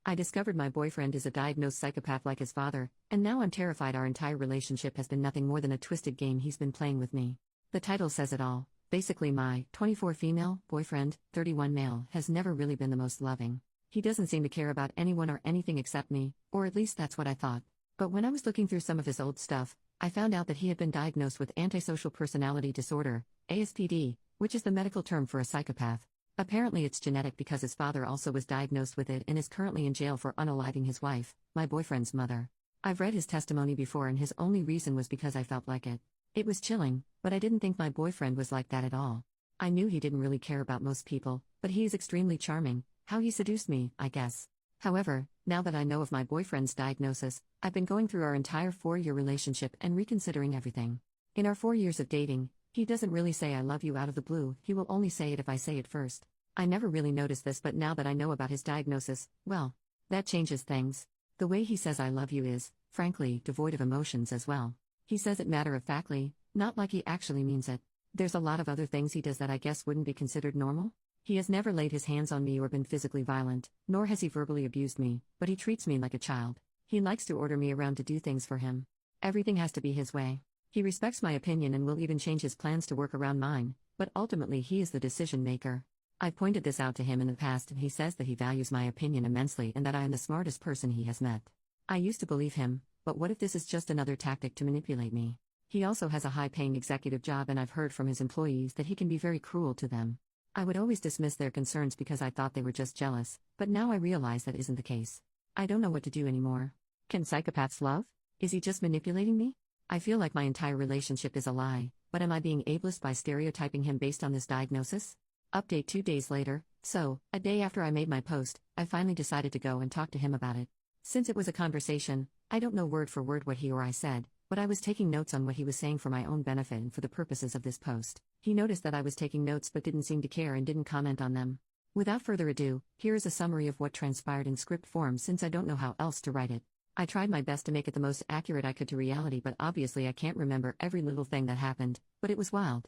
I discovered my boyfriend is a diagnosed psychopath like his father, and now I'm terrified our entire relationship has been nothing more than a twisted game he's been playing with me. The title says it all. Basically, my 24 female boyfriend, 31 male, has never really been the most loving. He doesn't seem to care about anyone or anything except me, or at least that's what I thought. But when I was looking through some of his old stuff, I found out that he had been diagnosed with antisocial personality disorder, ASPD, which is the medical term for a psychopath. Apparently it's genetic because his father also was diagnosed with it and is currently in jail for unaliving his wife, my boyfriend's mother. I've read his testimony before and his only reason was because I felt like it. It was chilling, but I didn't think my boyfriend was like that at all. I knew he didn't really care about most people, but he is extremely charming. How he seduced me, I guess. However, now that I know of my boyfriend's diagnosis, I've been going through our entire 4-year relationship and reconsidering everything. In our 4 years of dating, he doesn't really say I love you out of the blue, he will only say it if I say it first. I never really noticed this, but now that I know about his diagnosis, well, that changes things. The way he says I love you is, frankly, devoid of emotions as well. He says it matter-of-factly, not like he actually means it. There's a lot of other things he does that I guess wouldn't be considered normal. He has never laid his hands on me or been physically violent, nor has he verbally abused me, but he treats me like a child. He likes to order me around to do things for him. Everything has to be his way. He respects my opinion and will even change his plans to work around mine, but ultimately he is the decision maker. I've pointed this out to him in the past and he says that he values my opinion immensely and that I am the smartest person he has met. I used to believe him, but what if this is just another tactic to manipulate me? He also has a high-paying executive job and I've heard from his employees that he can be very cruel to them. I would always dismiss their concerns because I thought they were just jealous, but now I realize that isn't the case. I don't know what to do anymore. Can psychopaths love? Is he just manipulating me? I feel like my entire relationship is a lie, but am I being ableist by stereotyping him based on this diagnosis? Update 2 days later. So, a day after I made my post, I finally decided to go and talk to him about it. Since it was a conversation, I don't know word for word what he or I said, but I was taking notes on what he was saying for my own benefit and for the purposes of this post. He noticed that I was taking notes but didn't seem to care and didn't comment on them. Without further ado, here is a summary of what transpired in script form since I don't know how else to write it. I tried my best to make it the most accurate I could to reality, but obviously I can't remember every little thing that happened, but it was wild.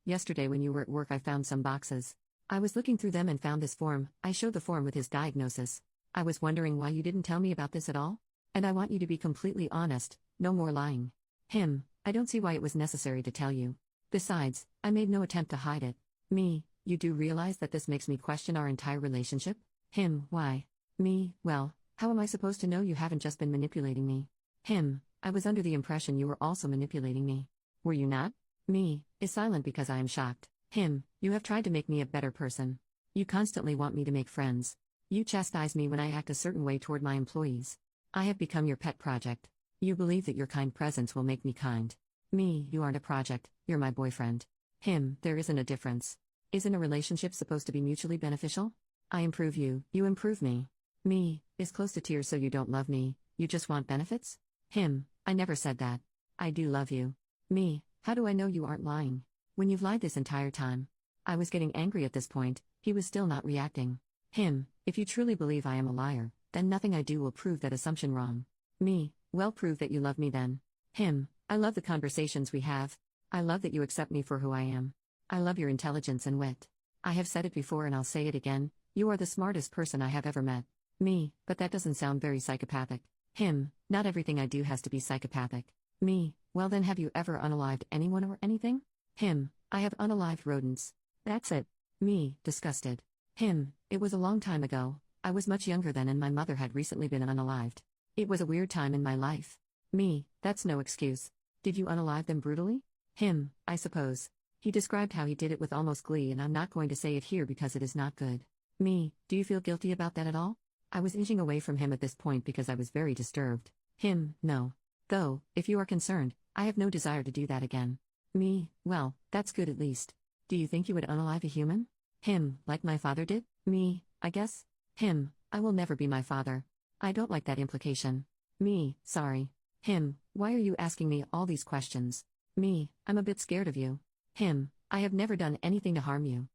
Yesterday when you were at work I found some boxes. I was looking through them and found this form. I showed the form with his diagnosis. I was wondering why you didn't tell me about this at all? And I want you to be completely honest, no more lying. I don't see why it was necessary to tell you. Besides, I made no attempt to hide it. You do realize that this makes me question our entire relationship? Why? Well, how am I supposed to know you haven't just been manipulating me? I was under the impression you were also manipulating me. Were you not? Is silent because I am shocked. You have tried to make me a better person. You constantly want me to make friends. You chastise me when I act a certain way toward my employees. I have become your pet project. You believe that your kind presence will make me kind. You aren't a project, you're my boyfriend. There isn't a difference. Isn't a relationship supposed to be mutually beneficial? I improve you, you improve me. Is close to tears so you don't love me, you just want benefits? I never said that. I do love you. How do I know you aren't lying? When you've lied this entire time. I was getting angry at this point, he was still not reacting. If you truly believe I am a liar, then nothing I do will prove that assumption wrong. Well, prove that you love me then. I love the conversations we have. I love that you accept me for who I am. I love your intelligence and wit. I have said it before and I'll say it again, you are the smartest person I have ever met. But that doesn't sound very psychopathic. Not everything I do has to be psychopathic. Well then, have you ever unalived anyone or anything? I have unalived rodents. That's it. Disgusted. It was a long time ago. I was much younger then and my mother had recently been unalived. It was a weird time in my life. That's no excuse. Did you unalive them brutally? I suppose. He described how he did it with almost glee and I'm not going to say it here because it is not good. Do you feel guilty about that at all? I was inching away from him at this point because I was very disturbed. No. Though, if you are concerned, I have no desire to do that again. Well, that's good at least. Do you think you would unalive a human? Like my father did? I guess. I will never be my father. I don't like that implication. Sorry. Why are you asking me all these questions? I'm a bit scared of you. I have never done anything to harm you.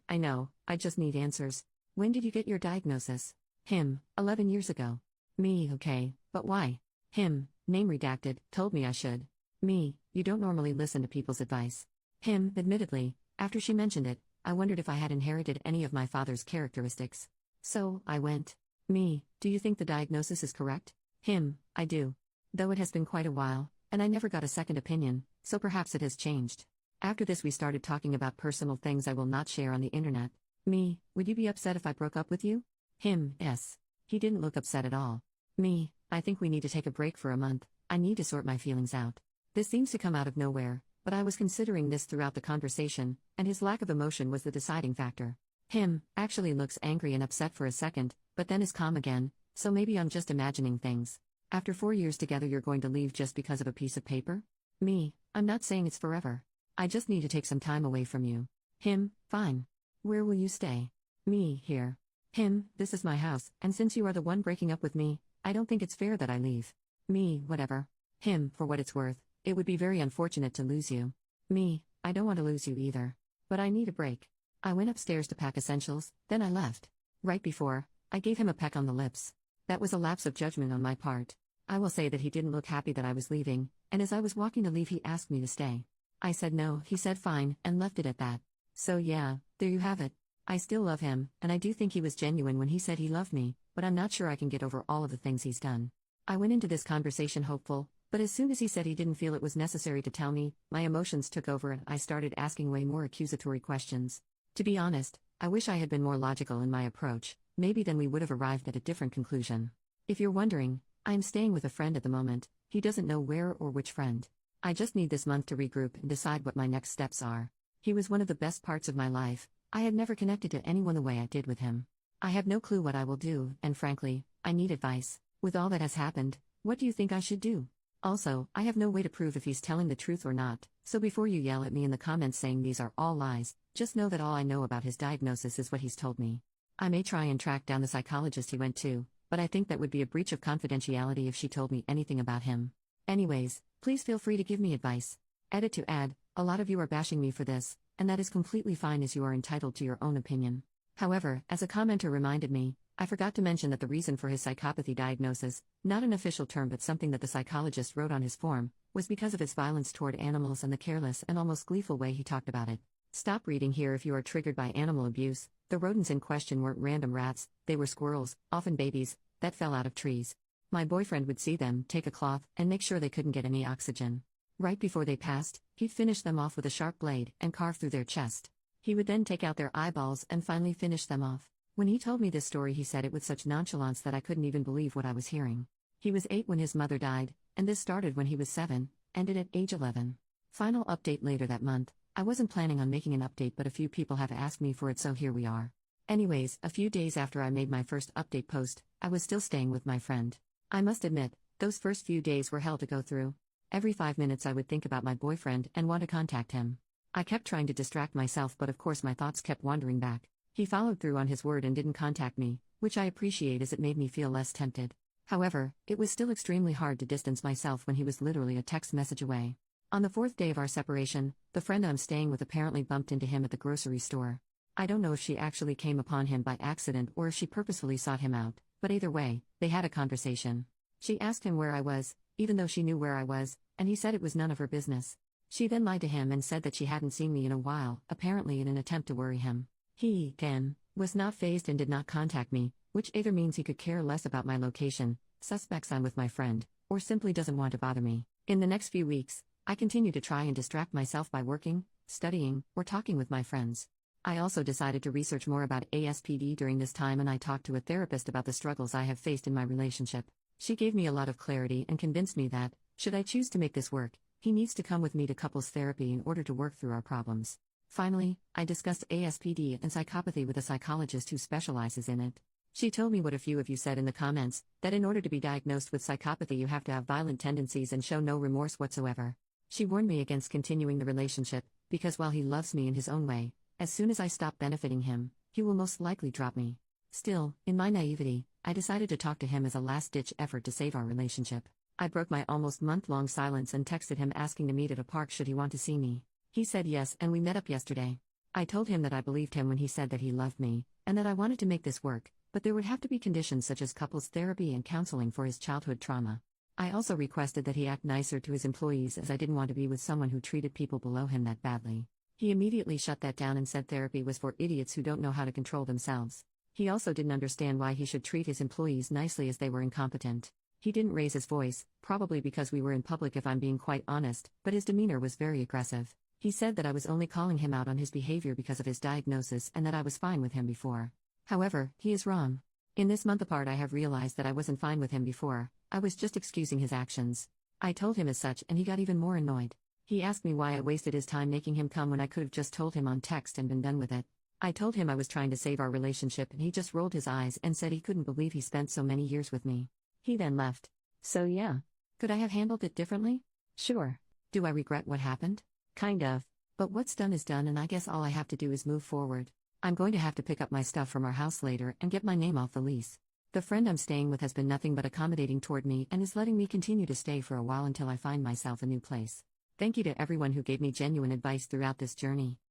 I know, I just need answers. When did you get your diagnosis? 11 years ago. Okay, but why? Name redacted, told me I should. You don't normally listen to people's advice. Admittedly, after she mentioned it, I wondered if I had inherited any of my father's characteristics. So, I went. Me, do you think the diagnosis is correct? Him, I do. Though it has been quite a while, and I never got a second opinion, so perhaps it has changed. After this, we started talking about personal things I will not share on the internet. Me, would you be upset if I broke up with you? Him, yes. He didn't look upset at all. Me, I think we need to take a break for a month. I need to sort my feelings out. This seems to come out of nowhere, but I was considering this throughout the conversation, and his lack of emotion was the deciding factor. Him actually looks angry and upset for a second, but then is calm again, so maybe I'm just imagining things. After 4 years together, you're going to leave just because of a piece of paper? Me, I'm not saying it's forever. I just need to take some time away from you. Him, fine. Where will you stay? Me, here. Him, this is my house, and since you are the one breaking up with me, I don't think it's fair that I leave. Me, whatever. Him, for what it's worth, it would be very unfortunate to lose you. Me, I don't want to lose you either. But I need a break. I went upstairs to pack essentials, then I left. Right before, I gave him a peck on the lips. That was a lapse of judgment on my part. I will say that he didn't look happy that I was leaving, and as I was walking to leave, he asked me to stay. I said no, he said fine, and left it at that. So yeah, there you have it. I still love him, and I do think he was genuine when he said he loved me, but I'm not sure I can get over all of the things he's done. I went into this conversation hopeful, but as soon as he said he didn't feel it was necessary to tell me, my emotions took over and I started asking way more accusatory questions. To be honest, I wish I had been more logical in my approach, maybe then we would have arrived at a different conclusion. If you're wondering, I am staying with a friend at the moment. He doesn't know where or which friend. I just need this month to regroup and decide what my next steps are. He was one of the best parts of my life. I had never connected to anyone the way I did with him. I have no clue what I will do, and frankly, I need advice. With all that has happened, what do you think I should do? Also, I have no way to prove if he's telling the truth or not, so before you yell at me in the comments saying these are all lies, just know that all I know about his diagnosis is what he's told me. I may try and track down the psychologist he went to, but I think that would be a breach of confidentiality if she told me anything about him. Anyways, please feel free to give me advice. Edit to add, a lot of you are bashing me for this, and that is completely fine as you are entitled to your own opinion. However, as a commenter reminded me, I forgot to mention that the reason for his psychopathy diagnosis, not an official term but something that the psychologist wrote on his form, was because of his violence toward animals and the careless and almost gleeful way he talked about it. Stop reading here if you are triggered by animal abuse. The rodents in question weren't random rats, they were squirrels, often babies, that fell out of trees. My boyfriend would see them, take a cloth, and make sure they couldn't get any oxygen. Right before they passed, he'd finish them off with a sharp blade and carve through their chest. He would then take out their eyeballs and finally finish them off. When he told me this story, he said it with such nonchalance that I couldn't even believe what I was hearing. He was 8 when his mother died, and this started when he was 7, ended at age 11. Final update later that month. I wasn't planning on making an update, but a few people have asked me for it, so here we are. Anyways, a few days after I made my first update post, I was still staying with my friend. I must admit, those first few days were hell to go through. Every 5 minutes I would think about my boyfriend and want to contact him. I kept trying to distract myself, but of course my thoughts kept wandering back. He followed through on his word and didn't contact me, which I appreciate as it made me feel less tempted. However, it was still extremely hard to distance myself when he was literally a text message away. On the 4th day of our separation, the friend I'm staying with apparently bumped into him at the grocery store. I don't know if she actually came upon him by accident or if she purposefully sought him out, but either way, they had a conversation. She asked him where I was, even though she knew where I was, and he said it was none of her business. She then lied to him and said that she hadn't seen me in a while, apparently in an attempt to worry him. He, again, was not fazed and did not contact me, which either means he could care less about my location, suspects I'm with my friend, or simply doesn't want to bother me. In the next few weeks, I continue to try and distract myself by working, studying, or talking with my friends. I also decided to research more about ASPD during this time, and I talked to a therapist about the struggles I have faced in my relationship. She gave me a lot of clarity and convinced me that, should I choose to make this work, he needs to come with me to couples therapy in order to work through our problems. Finally, I discussed ASPD and psychopathy with a psychologist who specializes in it. She told me what a few of you said in the comments, that in order to be diagnosed with psychopathy you have to have violent tendencies and show no remorse whatsoever. She warned me against continuing the relationship, because while he loves me in his own way, as soon as I stop benefiting him, he will most likely drop me. Still, in my naivety, I decided to talk to him as a last-ditch effort to save our relationship. I broke my almost month-long silence and texted him asking to meet at a park should he want to see me. He said yes, and we met up yesterday. I told him that I believed him when he said that he loved me, and that I wanted to make this work, but there would have to be conditions such as couples therapy and counseling for his childhood trauma. I also requested that he act nicer to his employees, as I didn't want to be with someone who treated people below him that badly. He immediately shut that down and said therapy was for idiots who don't know how to control themselves. He also didn't understand why he should treat his employees nicely as they were incompetent. He didn't raise his voice, probably because we were in public if I'm being quite honest, but his demeanor was very aggressive. He said that I was only calling him out on his behavior because of his diagnosis and that I was fine with him before. However, he is wrong. In this month apart I have realized that I wasn't fine with him before, I was just excusing his actions. I told him as such and he got even more annoyed. He asked me why I wasted his time making him come when I could have just told him on text and been done with it. I told him I was trying to save our relationship and he just rolled his eyes and said he couldn't believe he spent so many years with me. He then left. So yeah. Could I have handled it differently? Sure. Do I regret what happened? Kind of. But what's done is done and I guess all I have to do is move forward. I'm going to have to pick up my stuff from our house later and get my name off the lease. The friend I'm staying with has been nothing but accommodating toward me and is letting me continue to stay for a while until I find myself a new place. Thank you to everyone who gave me genuine advice throughout this journey.